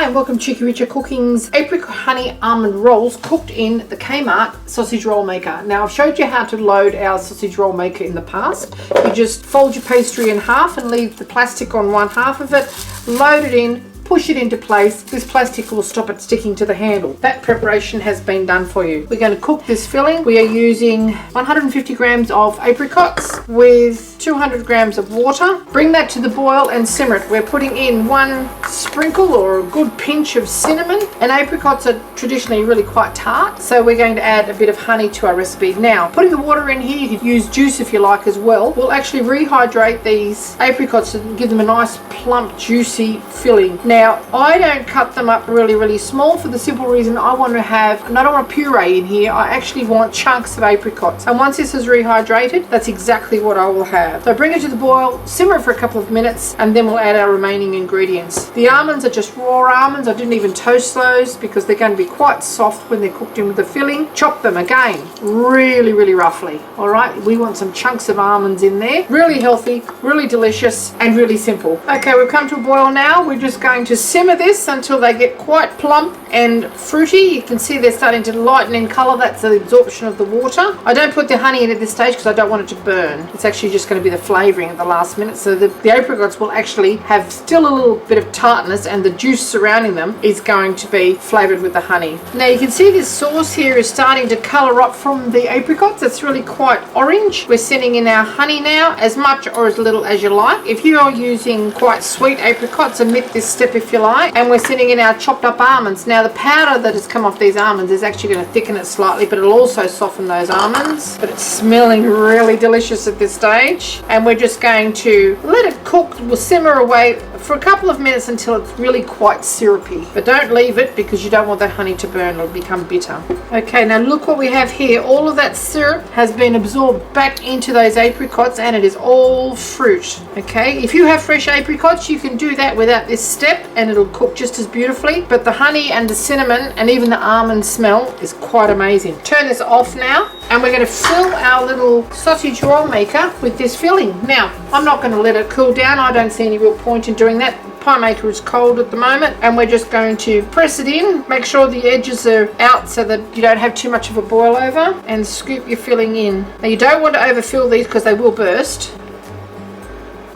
Hi and welcome to Cheekyricho Cooking's Apricot Honey Almond Rolls cooked in the Kmart sausage roll maker. Now I've showed you how to load our sausage roll maker in the past. You just fold your pastry in half and leave the plastic on one half of it, load it in, push it into place. This plastic will stop it sticking to the handle. That preparation has been done for you. We're going to cook this filling. We are using 150 grams of apricots with 200 grams of water. Bring that to the boil and simmer it. We're putting in one sprinkle or a good pinch of cinnamon, and apricots are traditionally really quite tart, so we're going to add a bit of honey to our recipe. Now, putting the water in here, you could use juice if you like as well. We'll actually rehydrate these apricots and give them a nice plump juicy filling. Now, I don't cut them up really small for the simple reason I want to have, and I don't want a puree in here, I actually want chunks of apricots. And once this is rehydrated, that's exactly what I will have. So bring it to the boil, simmer it for a couple of minutes, and then we'll add our remaining ingredients. The almonds are just raw almonds. I didn't even toast those because they're going to be quite soft when they're cooked in with the filling. Chop them again really roughly. All right, we want some chunks of almonds in there. Really healthy, really delicious, and really simple. Okay, we've come to a boil now. We're just going to simmer this until they get quite plump and fruity. You can see they're starting to lighten in colour. That's the absorption of the water. I don't put the honey in at this stage because I don't want it to burn. It's actually just going to be the flavouring at the last minute, so the apricots will actually have still a little bit of tartness, and the juice surrounding them is going to be flavoured with the honey. Now you can see this sauce here is starting to colour up from the apricots. It's really quite orange. We're sending in our honey now, as much or as little as you like. If you are using quite sweet apricots, omit this step if you like. And we're sending in our chopped up almonds. Now the powder that has come off these almonds is actually going to thicken it slightly, but it'll also soften those almonds. But it's smelling really delicious at this stage, and we're just going to let it cook. We'll simmer away for a couple of minutes until it's really quite syrupy, but don't leave it because you don't want that honey to burn. It'll become bitter. Okay, now look what we have here. All of that syrup has been absorbed back into those apricots, and it is all fruit. Okay, if you have fresh apricots, you can do that without this step and it'll cook just as beautifully, but the honey and the cinnamon and even the almond smell is quite amazing. Turn this off now, and we're going to fill our little sausage roll maker with this filling. Now, I'm not going to let it cool down. I don't see any real point in doing that. The pie maker is cold at the moment, and we're just going to press it in. Make sure the edges are out so that you don't have too much of a boil over, and scoop your filling in. Now, you don't want to overfill these because they will burst.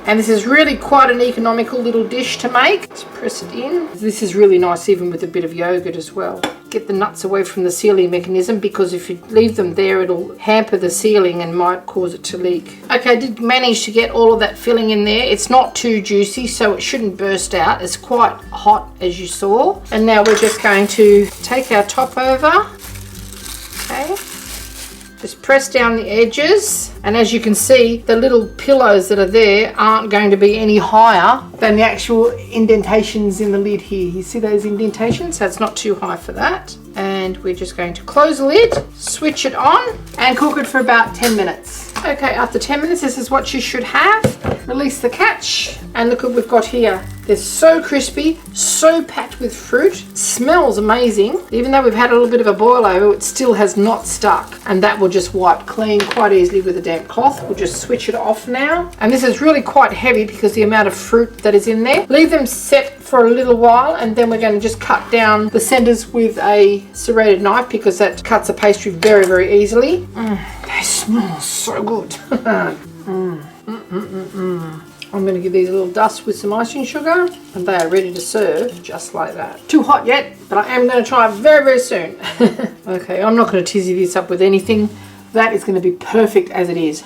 And this is really quite an economical little dish to make. Let's press it in. This is really nice even with a bit of yogurt as well. Get the nuts away from the sealing mechanism, because if you leave them there, it'll hamper the sealing and might cause it to leak. Okay, I did manage to get all of that filling in there. It's not too juicy, so it shouldn't burst out. It's quite hot, as you saw. And now we're just going to take our top over. Okay. Just press down the edges, and as you can see, the little pillows that are there aren't going to be any higher than the actual indentations in the lid here. You see those indentations? So it's not too high for that. And we're just going to close the lid, switch it on, and cook it for about 10 minutes. Okay, after 10 minutes, this is what you should have. Release the catch, and look what we've got here. They're so crispy, so packed with fruit. Smells amazing. Even though we've had a little bit of a boil over, it still has not stuck. And that will just wipe clean quite easily with a damp cloth. We'll just switch it off now. And this is really quite heavy because the amount of fruit that is in there. Leave them set for a little while, and then we're going to just cut down the centers with a serrated knife because that cuts the pastry very easily. They smell so good. I'm going to give these a little dust with some icing sugar, and they are ready to serve just like that. Too hot yet, but I am going to try very soon. Okay, I'm not going to tizzy this up with anything. That is going to be perfect as it is.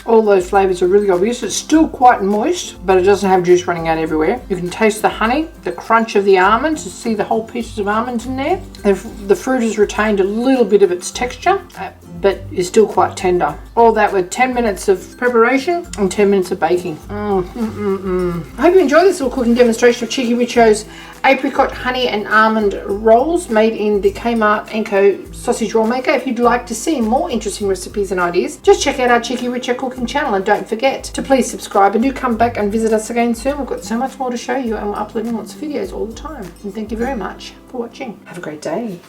All those flavours are really obvious. It's still quite moist, but it doesn't have juice running out everywhere. You can taste the honey, the crunch of the almonds. You see the whole pieces of almonds in there. The fruit has retained a little bit of its texture, but is still quite tender. All that with 10 minutes of preparation and 10 minutes of baking. I hope you enjoyed this little cooking demonstration of Cheekyricho's Apricot Honey and Almond Rolls made in the Kmart & Co sausage roll maker. If you'd like to see more interesting recipes and ideas, just check out our Cheekyricho cooking channel, and don't forget to please subscribe, and do come back and visit us again soon. We've got so much more to show you, and we're uploading lots of videos all the time. And thank you very much for watching. Have a great day.